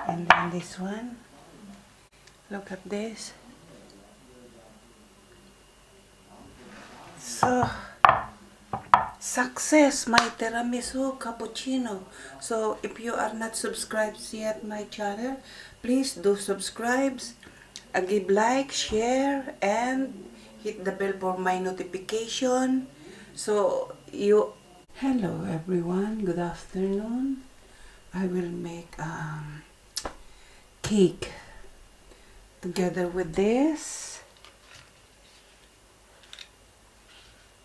And then this one. Look at this. So, success, my tiramisu cappuccino. So, if you are not subscribed yet my channel, please do subscribe, give like, share, and hit the bell for my notification. So, you... Hello everyone, good afternoon. I will make cake together with this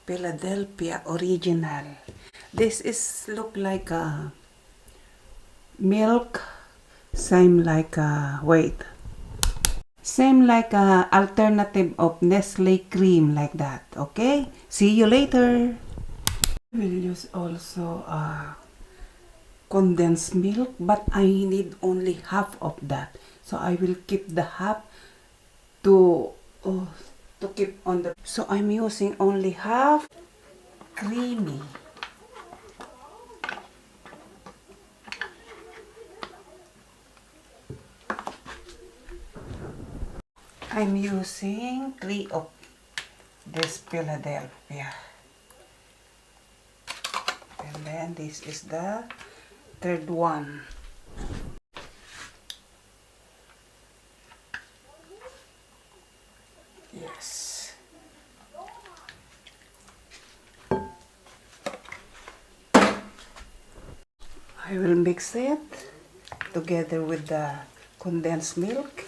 Philadelphia original. This is look like a milk, same like a same like a alternative of Nestle cream, like that. Okay, see you later. We'll use also condensed milk, but I need only half of that, so I will keep the half to keep on the... So I'm using only half. Creamy. I'm using 3 of this Philadelphia, and then this is the third one. Yes. I will mix it together with the condensed milk.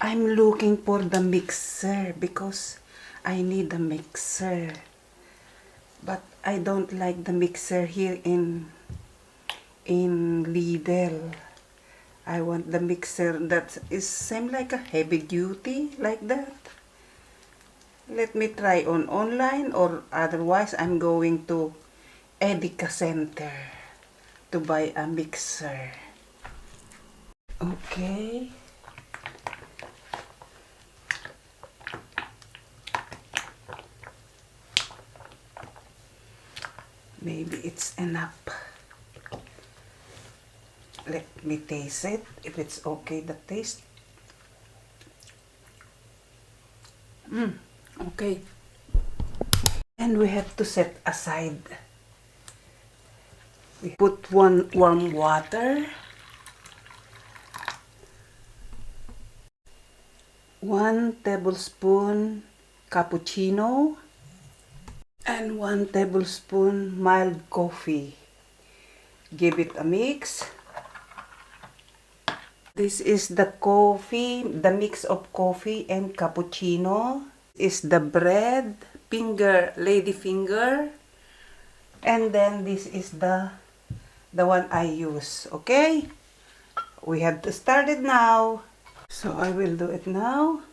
I'm looking for the mixer because I need a mixer, but I don't like the mixer here in Lidl. I want the mixer that is same like a heavy duty, like that. Let me try on online, or otherwise I'm going to Edeka Center to buy a mixer. Okay. Maybe it's enough. Let me taste it, if it's okay, the taste. Okay. And we have to set aside. We put 1 warm water, 1 tablespoon cappuccino, and 1 tablespoon mild coffee. Give it a mix. This is the coffee, the mix of coffee and cappuccino. Is the bread, lady finger. And then this is the one I use. Okay? We have to start it now. So I will do it now.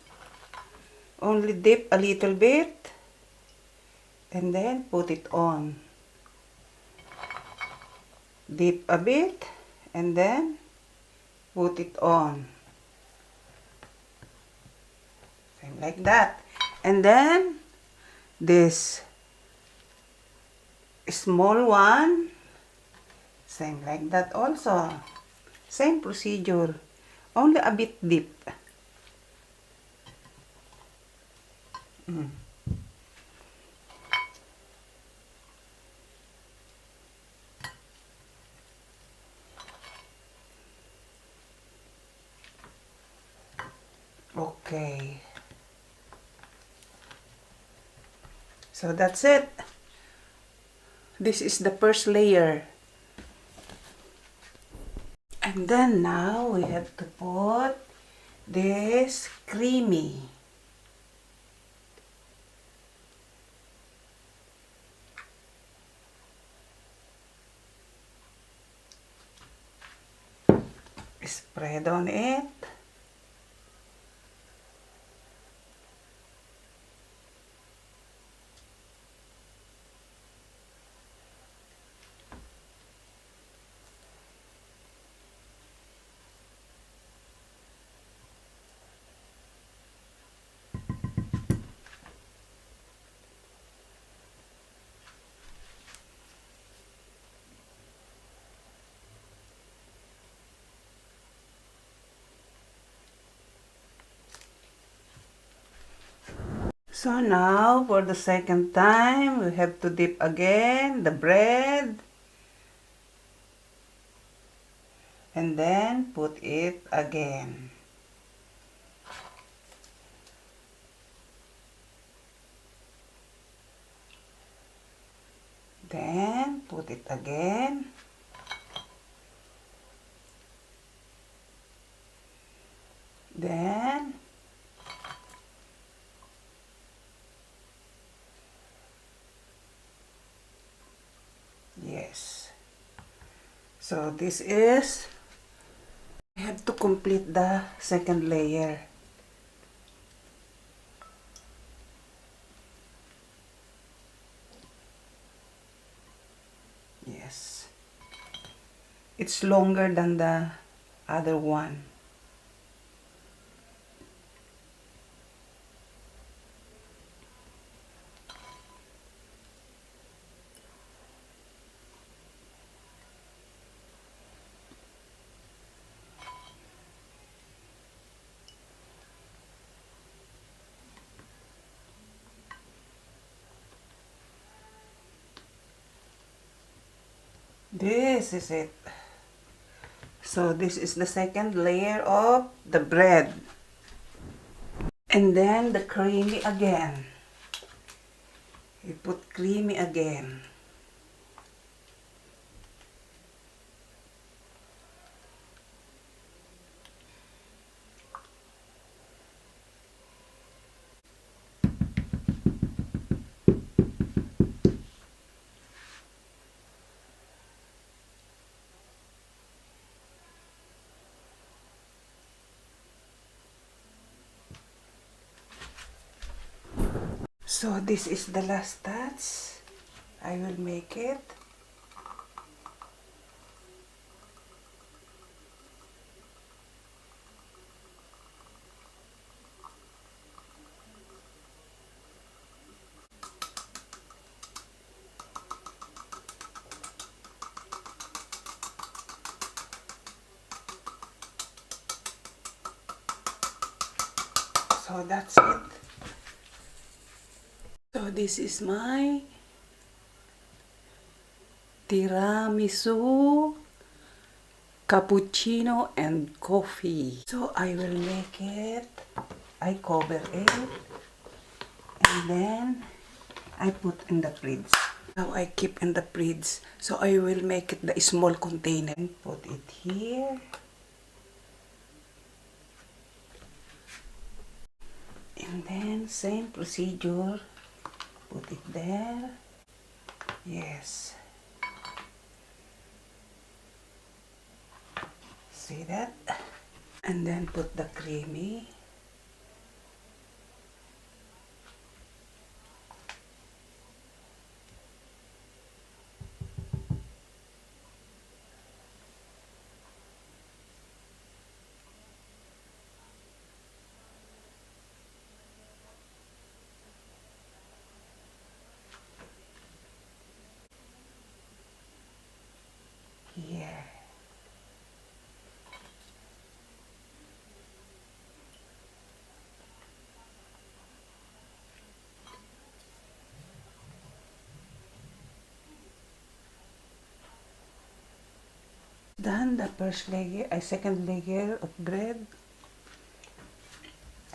Only dip a little bit. And then put it on. Dip a bit. And then put it on. Same like that. And then this small one, same like that also. Same procedure. Only a bit dip. Okay. So that's it. This is the first layer. And then now we have to put this creamy. Spread on it. So now, for the second time, we have to dip again the bread. And then put it again. Then put it again. Then yes. So this is, I have to complete the second layer. Yes. It's longer than the other one. This is it. So this is the second layer of the bread. And then the creamy again. You put creamy again. So this is the last touch. I will make it. So that's it. So this is my Tiramisu Cappuccino and coffee. So I will make it. I cover it. And then I put in the fridge. Now I keep in the fridge. So I will make it the small container. Put it here. And then same procedure. Put it there. Yes. See that? And then put the creamy. Here. Done the first layer, second layer of bread.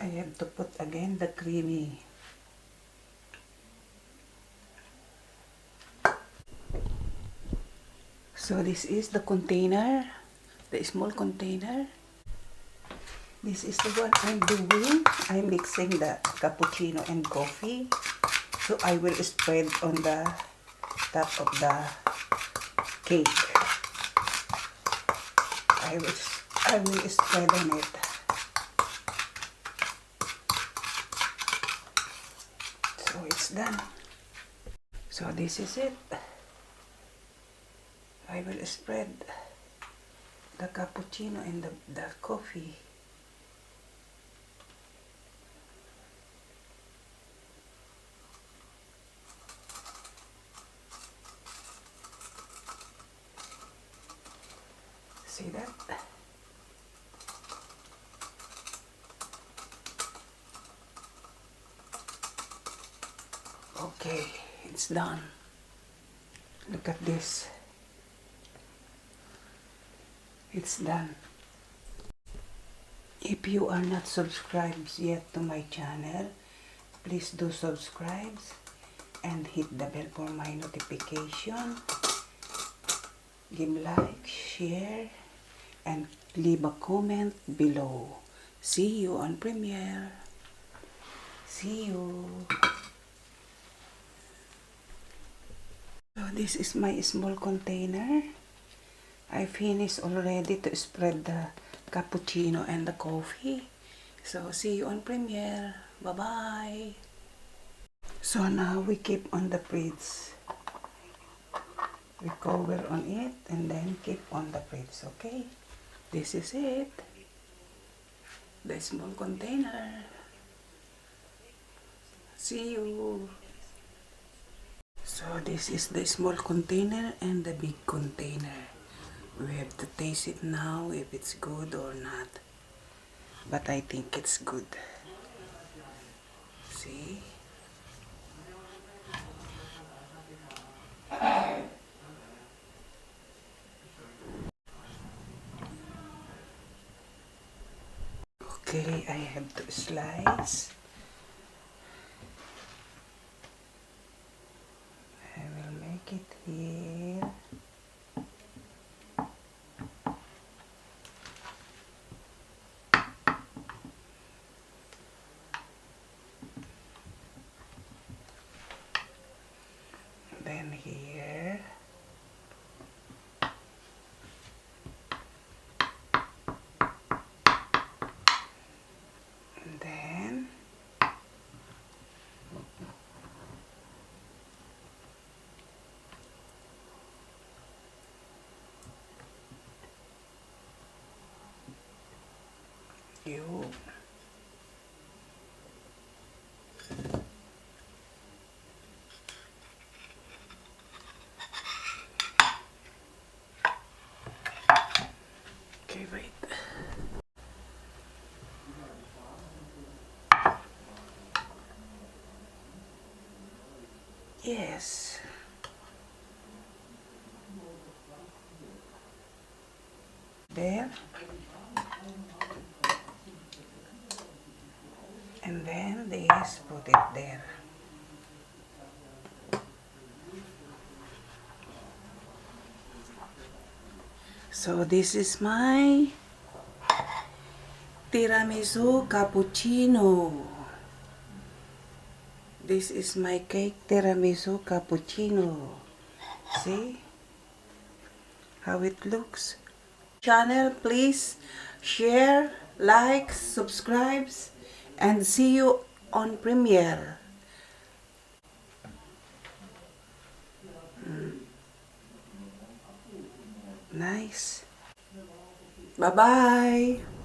I have to put again the creamy. So this is the container, the small container. This is the one I'm doing. I'm mixing the cappuccino and coffee. So I will spread on the top of the cake. I will spread on it. So it's done. So this is it. I will spread the cappuccino and the coffee. See that? Okay, it's done. Look at this. It's done. If you are not subscribed yet to my channel, please do subscribe and hit the bell for my notification. Give like, share, and leave a comment below. See you on premiere. See you. So this is my small container. I finished already to spread the cappuccino and the coffee. So see you on premiere. Bye-bye. So now we keep on the fridge. We cover on it and then keep on the fridge, okay? This is it. The small container. See you. So this is the small container and the big container. We have to taste it now if it's good or not. But I think it's good. See? Okay, I have to slice. I will make it here. Then here. And then you. Okay, wait. Yes. There. And then this, put it there. So this is my Tiramisu Cappochino. This is my cake Tiramisu Cappochino. See how it looks? Channel, please share, like, subscribe, and see you on premiere. Nice. Bye-bye.